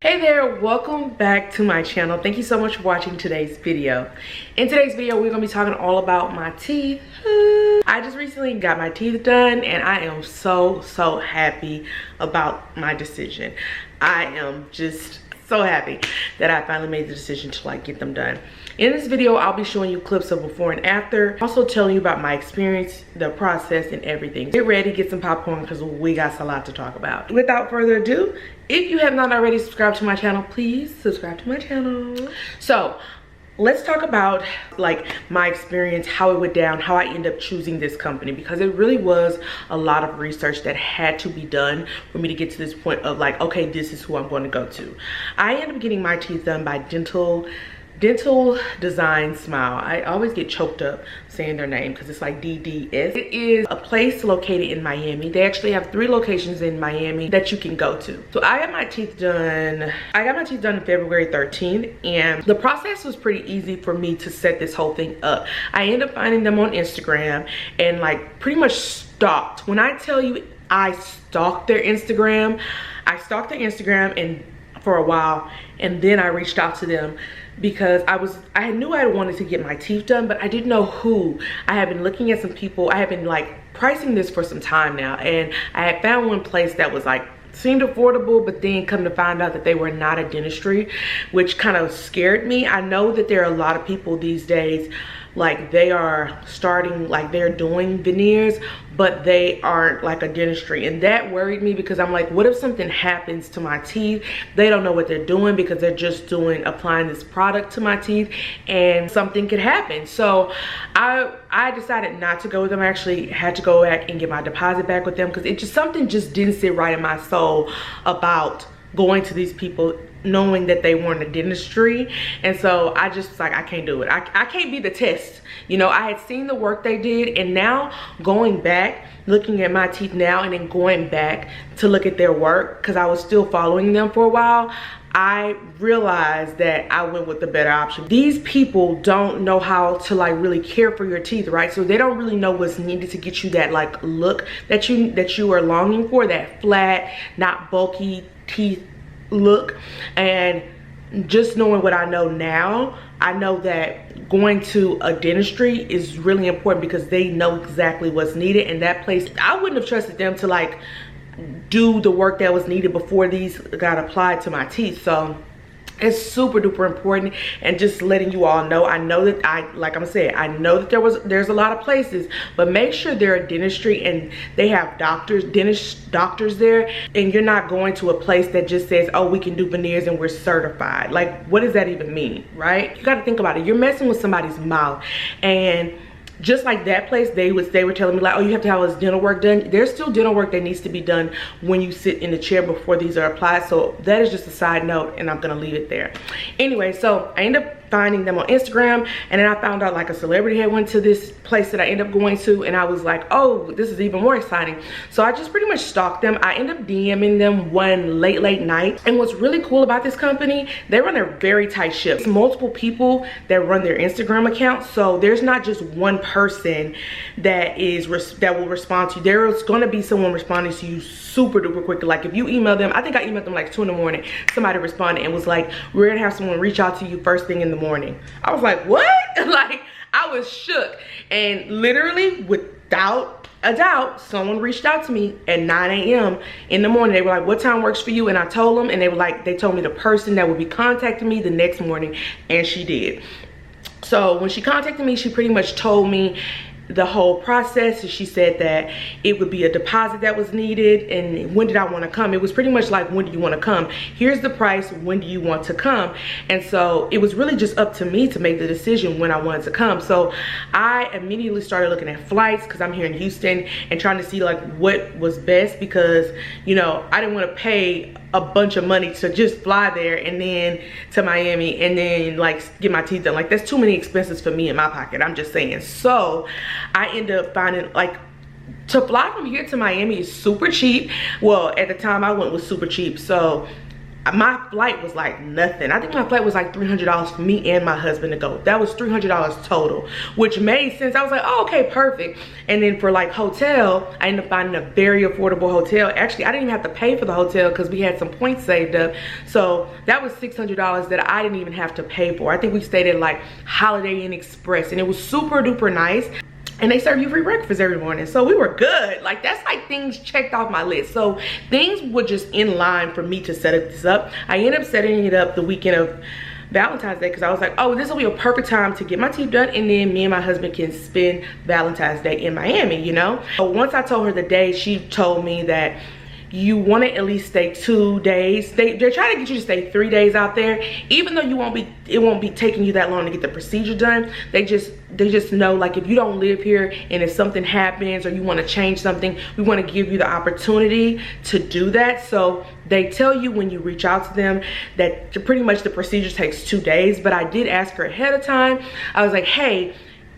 Hey there, welcome back to my channel. Thank you so much for watching today's video. In today's video, we're gonna be talking all about my teeth. I just recently got my teeth done and I am so happy about my decision. I am just so happy that I finally made the decision to get them done. In this video, I'll be showing you clips of before and after, also telling you about my experience, the process, and everything. Get ready, get some popcorn, because we got a lot to talk about. Without further ado, if you have not already subscribed to my channel, please subscribe to my channel. So let's talk about my experience, how it went down, how I ended up choosing this company, because it really was a lot of research that had to be done for me to get to this point of okay, this is who I'm going to go to. I ended up getting my teeth done by Dental Design Smile. I always get choked up saying their name because it's like DDS. It is a place located in Miami. They actually have 3 locations in Miami that you can go to. So I got my teeth done. I got my teeth done on February 13th, and the process was pretty easy for me to set this whole thing up. I ended up finding them on Instagram and pretty much stalked. When I tell you I stalked their Instagram, and for a while, and then I reached out to them because I knew I wanted to get my teeth done, but I didn't know who. I had been looking at some people. I had been pricing this for some time now, and I had found one place that was seemed affordable, but then come to find out that they were not a dentistry, which kind of scared me. I know that there are a lot of people these days they are starting, they're doing veneers, but they aren't a dentistry, and that worried me because I'm what if something happens to my teeth? They don't know what they're doing because they're just applying this product to my teeth, and something could happen. So I decided not to go with them. I actually had to go back and get my deposit back with them because something just didn't sit right in my soul about going to these people knowing that they weren't a dentistry. And so I just was I can't do it. I can't be the test. I had seen the work they did, and now going back, looking at my teeth now and then going back to look at their work, because I was still following them for a while, I realized that I went with the better option. These people don't know how to really care for your teeth, right? So they don't really know what's needed to get you that look that you are longing for, that flat, not bulky teeth look. And just knowing what I know now, I know that going to a dentistry is really important because they know exactly what's needed. And that place, I wouldn't have trusted them to do the work that was needed before these got applied to my teeth. So it's super duper important, and just letting you all know, I know that I know that there's a lot of places, but make sure they're a dentistry and they have doctors there, and you're not going to a place that just says, oh, we can do veneers and we're certified. What does that even mean, right? You got to think about it. You're messing with somebody's mouth, and just like that place, they were telling me oh, you have to have this dental work done. There's still dental work that needs to be done when you sit in the chair before these are applied. So that is just a side note, and I'm gonna leave it there. Anyway, so I ended up finding them on Instagram, and then I found out a celebrity had went to this place that I ended up going to, and I was oh, this is even more exciting. So I just pretty much stalked them. I ended up DMing them one late night, and what's really cool about this company, they run a very tight ship. It's multiple people that run their Instagram account, so there's not just one person that will respond to you. There's going to be someone responding to you super duper quickly. If you email them, I think I emailed them 2 in the morning, somebody responded and was we're gonna have someone reach out to you first thing in the morning. I was what? I was shook, and literally without a doubt, someone reached out to me at 9 a.m. in the morning. They were what time works for you? And I told them, and they were they told me the person that would be contacting me the next morning, and she did. So when she contacted me, she pretty much told me the whole process. And she said that it would be a deposit that was needed, and when did I want to come. It was pretty much when do you want to come, here's the price, when do you want to come. And so it was really just up to me to make the decision when I wanted to come. So I immediately started looking at flights, because I'm here in Houston, and trying to see what was best, because I didn't want to pay a bunch of money to just fly there and then to Miami and then get my teeth done. That's too many expenses for me in my pocket, I'm just saying. So I ended up finding to fly from here to Miami is super cheap. Well, at the time I went was super cheap. So my flight was like nothing. I think my flight was like $300 for me and my husband to go. That was $300 total, which made sense. I was like, oh, okay, perfect. And then for like hotel, I ended up finding a very affordable hotel. Actually, I didn't even have to pay for the hotel because we had some points saved up. So that was $600 that I didn't even have to pay for. I think we stayed at like Holiday Inn Express, and it was super duper nice. And they serve you free breakfast every morning. So we were good. Like, that's like things checked off my list. So things were just in line for me to set this up. I ended up setting it up the weekend of Valentine's Day because I was like, oh, this will be a perfect time to get my teeth done, and then me and my husband can spend Valentine's Day in Miami, you know? So once I told her the day, she told me that you want to at least stay 2 days. They're trying to get you to stay 3 days out there, even though it won't be taking you that long to get the procedure done. They just know, like, if you don't live here and if something happens or you want to change something, we want to give you the opportunity to do that. So they tell you when you reach out to them that pretty much the procedure takes 2 days. But I did ask her ahead of time. I was like, hey,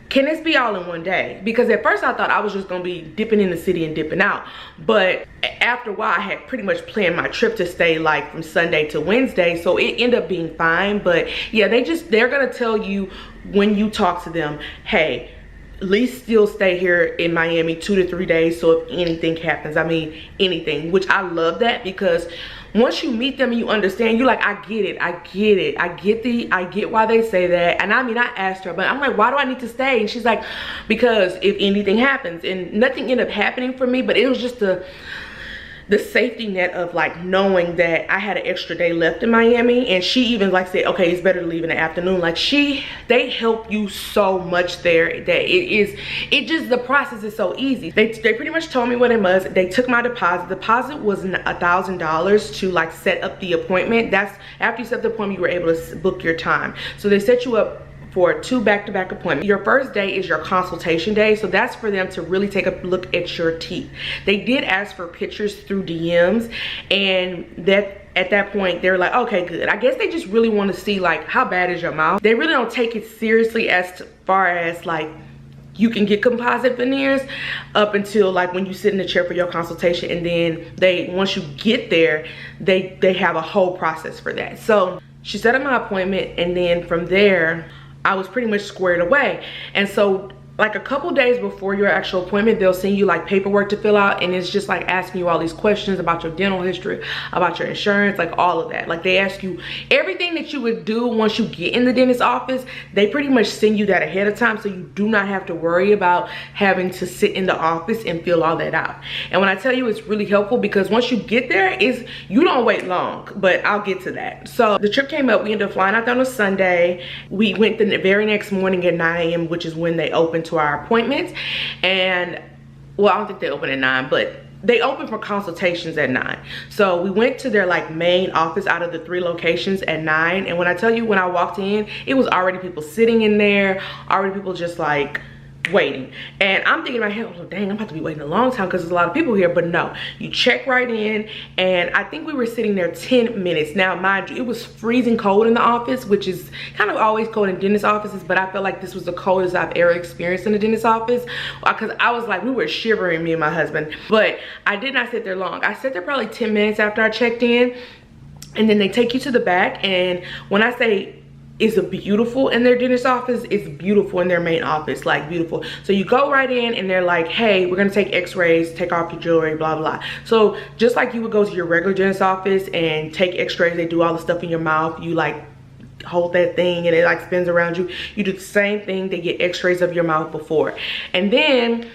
can this be all in one day? Because at first I thought I was just gonna be dipping in the city and dipping out. But after a while, I had pretty much planned my trip to stay like from Sunday to Wednesday. So it ended up being fine. But yeah, they're gonna tell you when you talk to them, hey, at least still stay here in Miami 2 to 3 days. So if anything happens, I mean anything, which I love that, because once you meet them and you understand, you're like, I get it, I get it, I get why they say that. And I mean, I asked her, but I'm like, why do I need to stay? And she's like, because if anything happens. And nothing ended up happening for me, but it was just the safety net of like knowing that I had an extra day left in Miami. And she even like said, okay, it's better to leave in the afternoon. Like they help you so much there that the process is so easy. They pretty much told me what it was. They took my deposit. The deposit was $1,000 to like set up the appointment. That's after you set up the appointment, you were able to book your time. So they set you up for 2 back-to-back appointments. Your first day is your consultation day, so that's for them to really take a look at your teeth. They did ask for pictures through DMs, and at that point they're like, okay, good. I guess they just really want to see like how bad is your mouth. They really don't take it seriously as far as like you can get composite veneers up until like when you sit in the chair for your consultation, and then once you get there, they have a whole process for that. So she set up my appointment, and then from there I was pretty much squared away. And so like a couple days before your actual appointment, they'll send you like paperwork to fill out, and it's just like asking you all these questions about your dental history, about your insurance, like all of that. Like they ask you everything that you would do once you get in the dentist's office. They pretty much send you that ahead of time, so you do not have to worry about having to sit in the office and fill all that out. And when I tell you it's really helpful, because once you get there, you don't wait long, but I'll get to that. So the trip came up, we ended up flying out there on a Sunday. We went the very next morning at 9 a.m., which is when they opened to our appointments. And well, I don't think they open at 9, but they open for consultations at 9. So we went to their like main office out of the 3 locations at 9. And when I tell you, when I walked in, it was already people sitting in there, already people just like waiting. And I'm thinking in my head, oh dang, I'm about to be waiting a long time because there's a lot of people here. But no, you check right in, and I think we were sitting there 10 minutes. Now mind you, it was freezing cold in the office, which is kind of always cold in dentist offices, but I felt like this was the coldest I've ever experienced in a dentist office, because I was like, we were shivering, me and my husband. But I did not sit there long. I sat there probably 10 minutes after I checked in, and then they take you to the back. And when I say it's beautiful in their dentist office, it's beautiful in their main office, like beautiful. So you go right in, and they're like, hey, we're gonna take x-rays, take off your jewelry, blah blah. So just like you would go to your regular dentist office and take x-rays, they do all the stuff in your mouth, you like hold that thing and it like spins around you. You do the same thing. They get x-rays of your mouth before. And then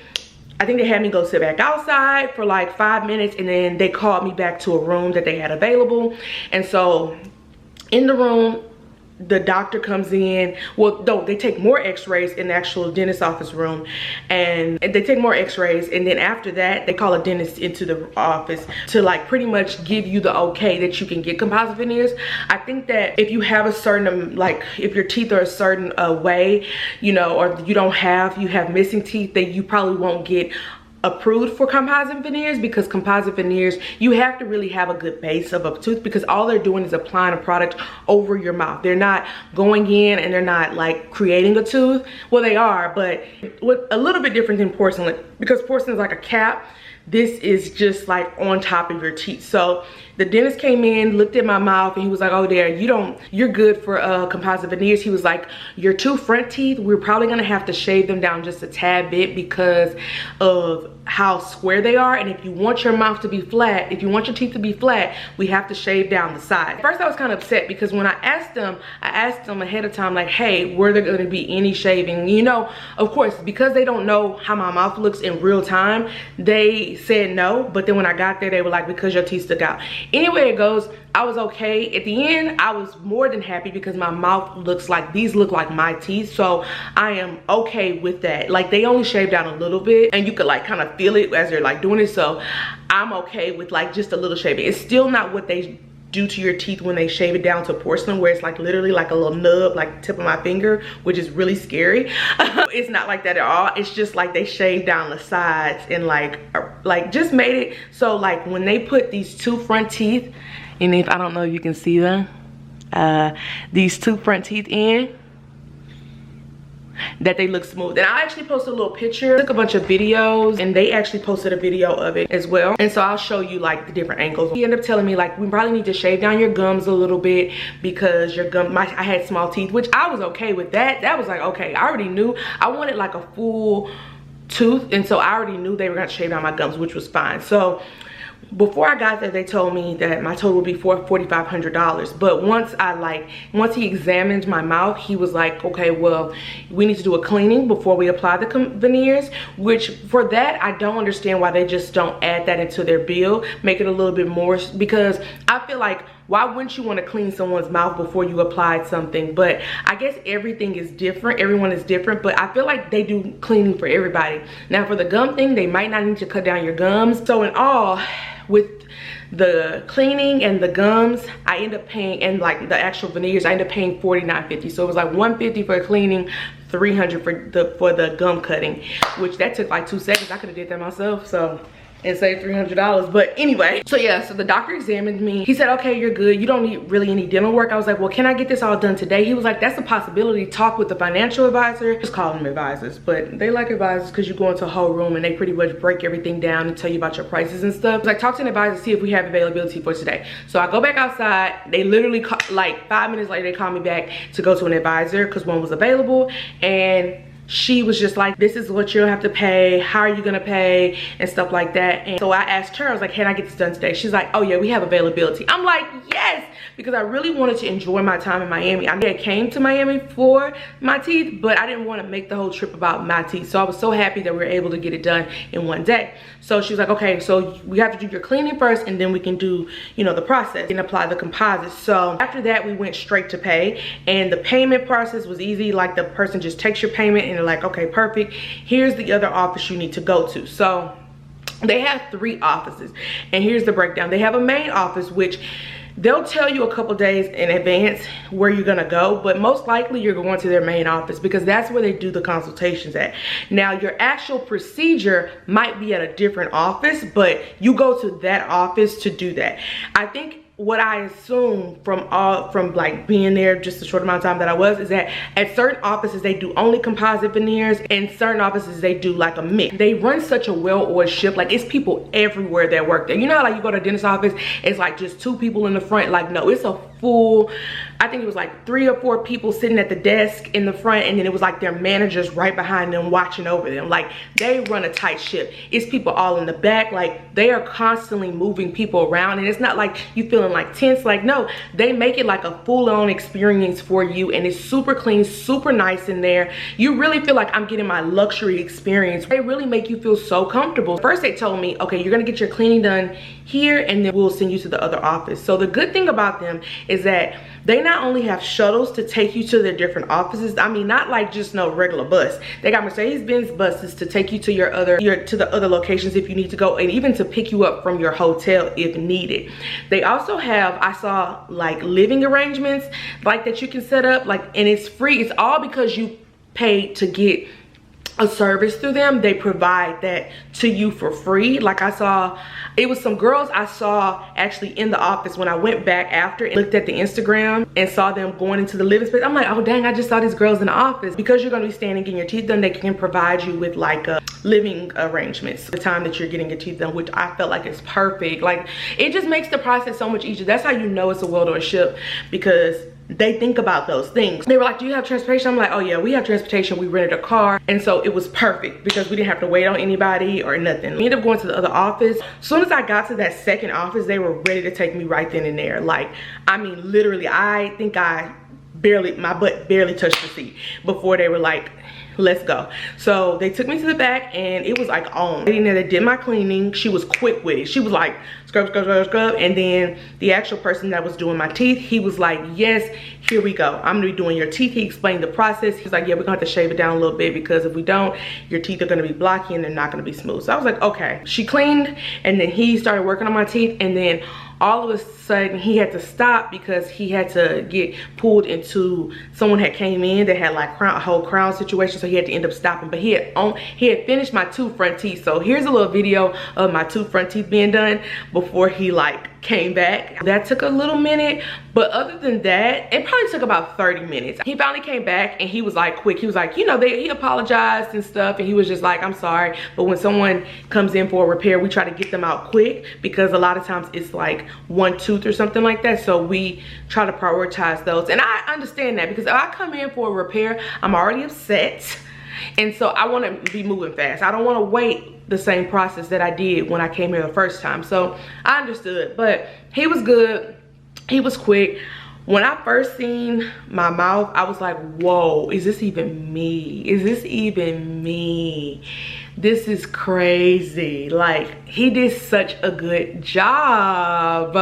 I think they had me go sit back outside for like 5 minutes, and then they called me back to a room that they had available. And so in the room, the doctor comes in. Well, no, they take more x-rays in the actual dentist office room, and they take more x-rays, and then after that they call a dentist into the office to like pretty much give you the okay that you can get composite veneers. I think that if you have a certain like if your teeth are a certain way, you know, or you have missing teeth, that you probably won't get approved for composite veneers, because composite veneers, you have to really have a good base of a tooth, because all they're doing is applying a product over your mouth. They're not going in and they're not like creating a tooth. Well, they are, but with a little bit different than porcelain, because porcelain is like a cap. this is just like on top of your teeth. So the dentist came in, looked at my mouth, and he was like, oh, there, you're good for composite veneers. He was like, your 2 front teeth, we're probably gonna have to shave them down just a tad bit because of how square they are. And if you want your mouth to be flat, if you want your teeth to be flat, we have to shave down the side. At first I was kind of upset because when I asked them ahead of time, like, hey, were there gonna be any shaving? You know, of course, because they don't know how my mouth looks in real time, they said no. But then when I got there, they were like, because your teeth stuck out. Anyway it goes, I was okay. At the end, I was more than happy because my mouth looks like, these look like my teeth. So I am okay with that. Like, they only shaved down a little bit and you could like kind of feel it as they're like doing it. So I'm okay with like just a little shaving. It's still not what they do to your teeth when they shave it down to porcelain, where it's like literally like a little nub, like tip of my finger, which is really scary. It's not like that at all. It's just like they shaved down the sides and like just made it so like when they put these 2 front teeth, and if I don't know if you can see them, these 2 front teeth in, that they look smooth. And I actually posted a little picture, took a bunch of videos, and they actually posted a video of it as well. And so I'll show you like the different angles. He ended up telling me like, we probably need to shave down your gums a little bit because your gum, I had small teeth, which I was okay with that. That was like, okay, I already knew. I wanted like a full tooth, and so I already knew they were gonna shave down my gums, which was fine. So before I got there, they told me that my total would be $4,500. But once he examined my mouth, he was like, okay, well, we need to do a cleaning before we apply the veneers, which for that, I don't understand why they just don't add that into their bill, make it a little bit more, because I feel like, why wouldn't you want to clean someone's mouth before you applied something? But I guess everything is different. Everyone is different, but I feel like they do cleaning for everybody. Now for the gum thing, they might not need to cut down your gums. So in all, with the cleaning and the gums, I end up paying, and like the actual veneers, I end up paying $49.50. So it was like $150 for cleaning, $300 for the gum cutting, which that took like 2 seconds. I could have did that myself. So, and saved $300. But anyway, so yeah, so the doctor examined me. He said, okay, you're good. You don't need really any dental work. I was like, well, can I get this all done today? He was like, that's a possibility. Talk with the financial advisor. Just call them advisors, but they like advisors because you go into a whole room and they pretty much break everything down and tell you about your prices and stuff. Like, talk to an advisor, see if we have availability for today. So I go back outside. They literally like 5 minutes later, they call me back to go to an advisor because one was available, and she was just like, this is what you'll have to pay, how are you gonna pay, and stuff like that. And so I asked her, I was like, can I get this done today? She's like, oh yeah, we have availability. I'm like, yes, because I really wanted to enjoy my time in Miami. I came to Miami for my teeth, but I didn't want to make the whole trip about my teeth. So I was so happy that we were able to get it done in one day. So she was like, okay, so we have to do your cleaning first, and then we can do, you know, the process and apply the composite. So after that, we went straight to pay, and the payment process was easy. Like, the person just takes your payment and they're like, okay, perfect, here's the other office you need to go to. So they have 3 offices, and here's the breakdown. They have a main office, which they'll tell you a couple days in advance where you're gonna go, but most likely you're going to their main office because that's where they do the consultations at. Now, your actual procedure might be at a different office, but you go to that office to do that. I think what I assume from like being there just a short amount of time that I was, is that at certain offices they do only composite veneers, and certain offices they do like a mix. They run such a well-oiled ship. Like, it's people everywhere that work there. You know how like you go to a dentist office, it's like just 2 people in the front? Like, no, it's a full, I think it was like 3 or 4 people sitting at the desk in the front, and then it was like their managers right behind them watching over them. Like, they run a tight ship. It's people all in the back. Like, they are constantly moving people around, and it's not like you feeling like tense. Like, no, they make it like a full-on experience for you, and it's super clean, super nice in there. You really feel like I'm getting my luxury experience. They really make you feel so comfortable. First they told me, okay, you're gonna get your cleaning done here, and then we'll send you to the other office. So the good thing about them is that they not only have shuttles to take you to their different offices. I mean, not like just no regular bus. They got Mercedes-Benz buses to take you to the other locations if you need to go, and even to pick you up from your hotel if needed. They also have, I saw like living arrangements like that you can set up, like, and it's free. It's all because you paid to get a service through them. They provide that to you for free. Like I saw, it was some girls I saw actually in the office when I went back after and looked at the Instagram and saw them going into the living space. I'm like, oh dang, I just saw these girls in the office. Because you're gonna be staying and getting your teeth done, they can provide you with like living arrangements the time that you're getting your teeth done, which I felt like is perfect. Like, it just makes the process so much easier. That's how you know it's a well-done ship, because they think about those things. They were like, do you have transportation? I'm like, oh yeah, we have transportation. We rented a car. And so it was perfect because we didn't have to wait on anybody or nothing. We ended up going to the other office. As soon as I got to that second office, they were ready to take me right then and there. Like, I mean, literally, I think my butt barely touched the seat before they were like, let's go. So they took me to the back and it was like on. The lady that did my cleaning, she was quick with it. She was like, scrub, scrub, scrub, scrub. And then the actual person that was doing my teeth, he was like, yes, here we go. I'm gonna be doing your teeth. He explained the process. He's like, yeah, we're gonna have to shave it down a little bit because if we don't, your teeth are gonna be blocky and they're not gonna be smooth. So I was like, okay. She cleaned and then he started working on my teeth, and then all of a sudden he had to stop because he had to get pulled into, someone had came in that had like a whole crown situation, so he had to end up stopping. But he had finished my 2 front teeth. So here's a little video of my 2 front teeth being done before he like came back. That took a little minute, but other than that, it probably took about 30 minutes. He finally came back and he was like quick. He was like, you know, he apologized and stuff, and he was just like, I'm sorry, but when someone comes in for a repair, we try to get them out quick because a lot of times it's like 1 tooth or something like that, so we try to prioritize those. And I understand that, because if I come in for a repair, I'm already upset, and so I want to be moving fast. I don't want to wait the same process that I did when I came here the first time. So I understood, but he was good. He was quick. When I first seen my mouth, I was like, whoa, is this even me? Is this even me? This is crazy. Like, he did such a good job.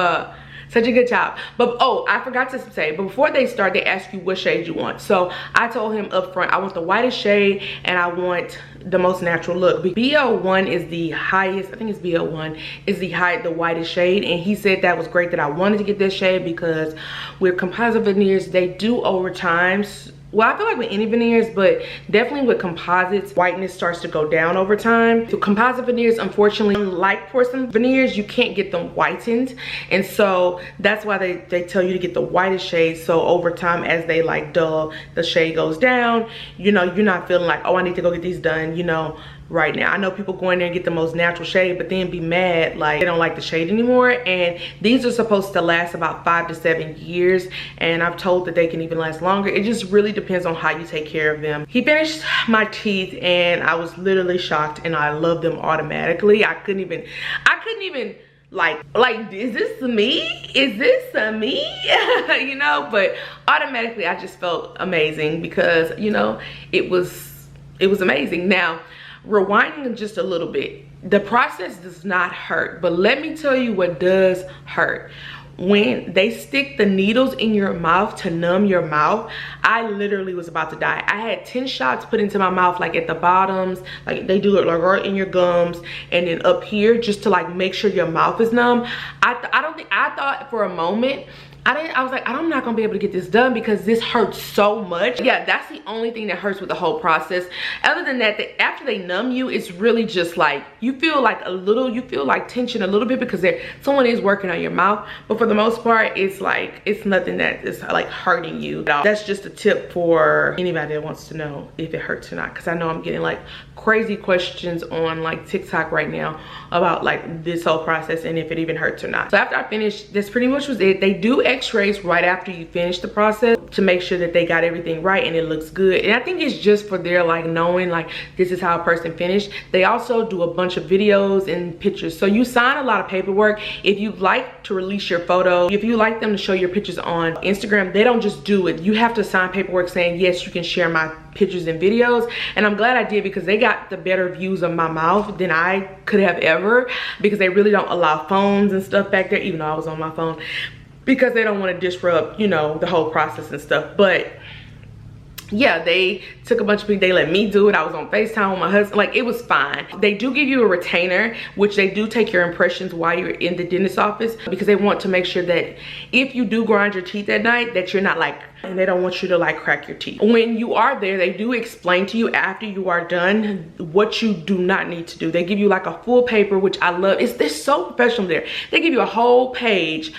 Such a good job. But oh, I forgot to say, but before they start, they ask you what shade you want. So I told him up front, I want the whitest shade and I want the most natural look. BL1 is the highest, I think it's BL1 is the whitest shade, and he said that was great that I wanted to get this shade because with composite veneers, they do over time. Well, I feel like with any veneers, but definitely with composites, whiteness starts to go down over time. So composite veneers, unfortunately, like porcelain veneers, you can't get them whitened. And so that's why they tell you to get the whitest shade. So over time, as they like dull, the shade goes down. You know, you're not feeling like, oh, I need to go get these done, you know, right now. I know people go in there and get the most natural shade, but then be mad like they don't like the shade anymore. And these are supposed to last about 5 to 7 years, and I've told that they can even last longer. It just really depends on how you take care of them. He finished my teeth and I was literally shocked, and I love them automatically. I couldn't even like, is this me? Is this me? You know, but automatically I just felt amazing because, you know, it was amazing. Now, rewinding just a little bit, the process does not hurt, but let me tell you what does hurt. When they stick the needles in your mouth to numb your mouth, I literally was about to die. I had 10 shots put into my mouth, like at the bottoms, like they do it like right in your gums, and then up here just to like make sure your mouth is numb. I thought for a moment, I was like, I'm not gonna be able to get this done because this hurts so much. Yeah, that's the only thing that hurts with the whole process. Other than that, after they numb you, it's really just like, you feel like tension a little bit because someone is working on your mouth. But for the most part, it's like, it's nothing that is like hurting you. That's just a tip for anybody that wants to know if it hurts or not. Cause I know I'm getting like crazy questions on like TikTok right now about like this whole process and if it even hurts or not. So after I finished, this pretty much was it. They do x-rays right after you finish the process to make sure that they got everything right and it looks good. And I think it's just for their like knowing like this is how a person finished. They also do a bunch of videos and pictures. So you sign a lot of paperwork. If you like to release your photo, if you like them to show your pictures on Instagram, they don't just do it. You have to sign paperwork saying, yes, you can share my pictures and videos. And I'm glad I did because they got the better views of my mouth than I could have ever, because they really don't allow phones and stuff back there, even though I was on my phone, because they don't want to disrupt, you know, the whole process and stuff. But yeah, they took a bunch of people, they let me do it. I was on FaceTime with my husband, like it was fine. They do give you a retainer, which they do take your impressions while you're in the dentist's office, because they want to make sure that if you do grind your teeth at night, that you're not like, and they don't want you to like crack your teeth. When you are there, they do explain to you after you are done what you do not need to do. They give you like a full paper, which I love. They're so professional there. They give you a whole page,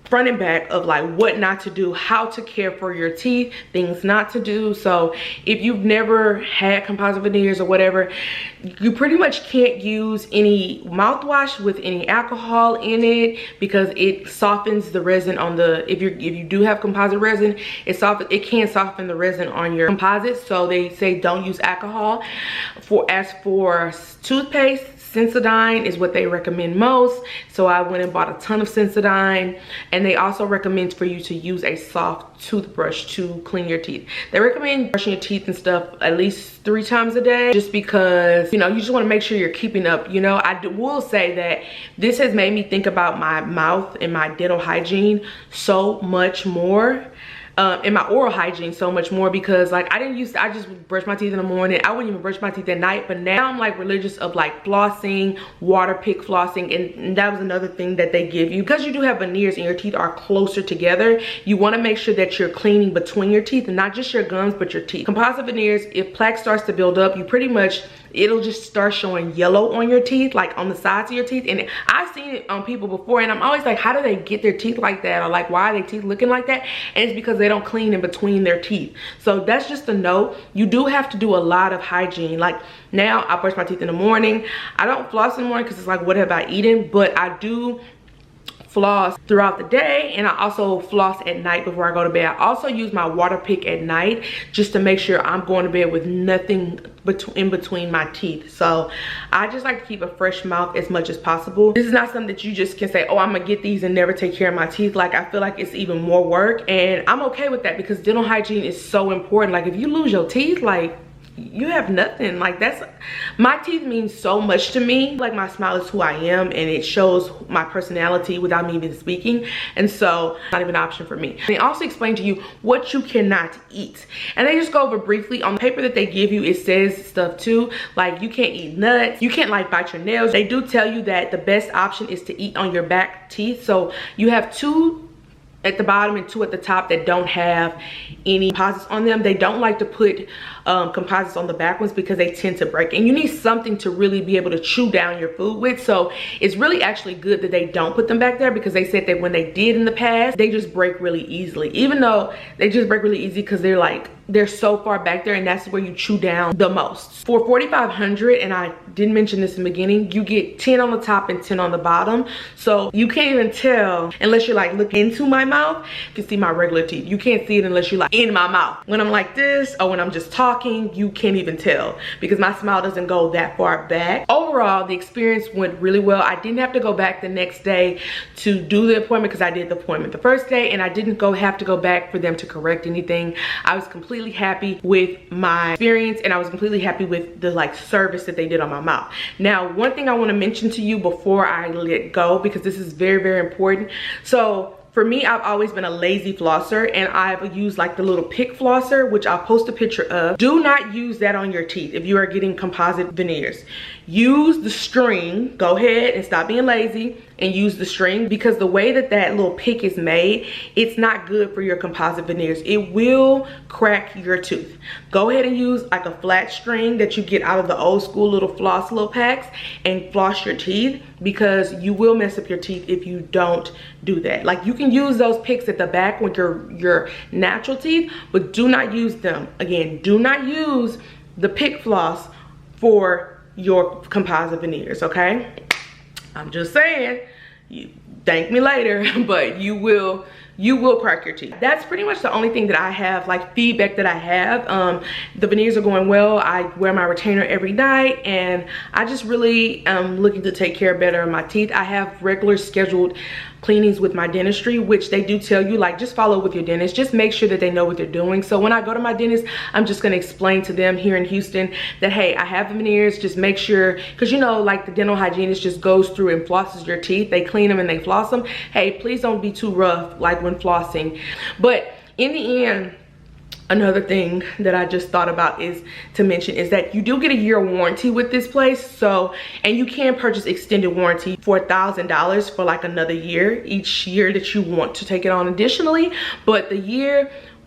front and back, of like what not to do, how to care for your teeth, things not to do. So if you've never had composite veneers or whatever, you pretty much can't use any mouthwash with any alcohol in it, because it softens the resin on the, if you do have composite resin, it can soften the resin on your composite. So they say don't use alcohol. As for toothpaste, Sensodyne is what they recommend most. So I went and bought a ton of Sensodyne, and they also recommend for you to use a soft toothbrush to clean your teeth. They recommend brushing your teeth and stuff at least 3 times a day, just because, you know, you just want to make sure you're keeping up. You know, will say that this has made me think about my mouth and my dental hygiene so much more. And my oral hygiene so much more, because like I just brush my teeth in the morning. I wouldn't even brush my teeth at night, but now I'm like religious of like flossing, water pick flossing, and that was another thing that they give you, because you do have veneers and your teeth are closer together. You want to make sure that you're cleaning between your teeth, and not just your gums but your teeth. Composite veneers, if plaque starts to build up, you pretty much, it'll just start showing yellow on your teeth, like on the sides of your teeth. And I've seen it on people before, and I'm always like, how do they get their teeth like that? Or like, why are their teeth looking like that? And it's because they don't clean in between their teeth. So that's just a note. You do have to do a lot of hygiene. Like now I brush my teeth in the morning. I don't floss in the morning because it's like, what have I eaten? But I do floss throughout the day, and I also floss at night before I go to bed. I also use my water pick at night just to make sure I'm going to bed with nothing in between my teeth. So I just like to keep a fresh mouth as much as possible. This is not something that you just can say, oh, I'm gonna get these and never take care of my teeth. Like I feel like it's even more work, and I'm okay with that, because dental hygiene is so important. Like if you lose your teeth, like you have nothing. Like my teeth mean so much to me. Like my smile is who I am, and it shows my personality without me even speaking. And so it's not even an option for me. They also explain to you what you cannot eat, and they just go over briefly on the paper that they give you. It says stuff too, like you can't eat nuts, you can't like bite your nails. They do tell you that the best option is to eat on your back teeth. So you have 2 at the bottom and 2 at the top that don't have any composites on them. They don't like to put composites on the back ones because they tend to break, and you need something to really be able to chew down your food with. So it's really actually good that they don't put them back there, because they said that when they did in the past, they just break really easily. Even though they just break really easy because they're so far back there, and that's where you chew down the most. For $4,500, and I didn't mention this in the beginning, you get 10 on the top and 10 on the bottom. So you can't even tell unless you're like looking into my mouth. You can see my regular teeth. You can't see it unless you're like in my mouth. When I'm like this, or when I'm just talking, you can't even tell, because my smile doesn't go that far back. Overall, the experience went really well. I didn't have to go back the next day to do the appointment, because I did the appointment the first day, and I didn't have to go back for them to correct anything. I was completely happy with my experience, and I was completely happy with the service that they did on my mouth. Now, one thing I want to mention to you before I let go, because this is very, very important. So for me, I've always been a lazy flosser, and I've used like the little pick flosser, which I'll post a picture of. Do not use that on your teeth if you are getting composite veneers. Use the string. Go ahead and stop being lazy and use the string, because the way that that little pick is made, it's not good for your composite veneers. It will crack your tooth. Go ahead and use like a flat string that you get out of the old school little packs and floss your teeth, because you will mess up your teeth if you don't do that. Like, you can use those picks at the back with your natural teeth, but do not use them. Again, do not use the pick floss for your composite veneers, okay? I'm just saying, you thank me later, but you will crack your teeth. That's pretty much the only thing that I have, like feedback that I have. The veneers are going well. I wear my retainer every night, and I just really am looking to take care better of my teeth. I have regular scheduled cleanings with my dentistry, which they do tell you, like, just follow with your dentist. Just make sure that they know what they're doing. So when I go to my dentist, I'm just gonna explain to them here in Houston that, hey, I have veneers. Just make sure, because you know, like the dental hygienist just goes through and flosses your teeth. They clean them and they floss them. Hey, please don't be too rough like when flossing. But in the end, Another thing that I just thought about is to mention is that you do get a year warranty with this place. So, and you can purchase extended warranty for $1,000 for like another year, each year that you want to take it on additionally. But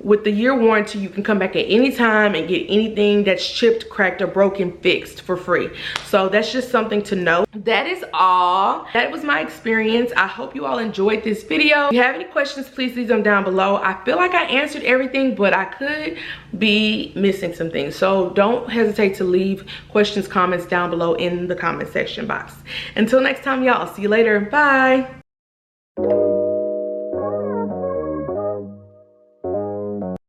with the year warranty, you can come back at any time and get anything that's chipped, cracked, or broken fixed for free. So that's just something to know. That is all. That was my experience. I hope you all enjoyed this video. If you have any questions, please leave them down below. I feel like I answered everything, but I could be missing some things. So don't hesitate to leave questions, comments down below in the comment section box. Until next time, y'all, I'll see you later. Bye.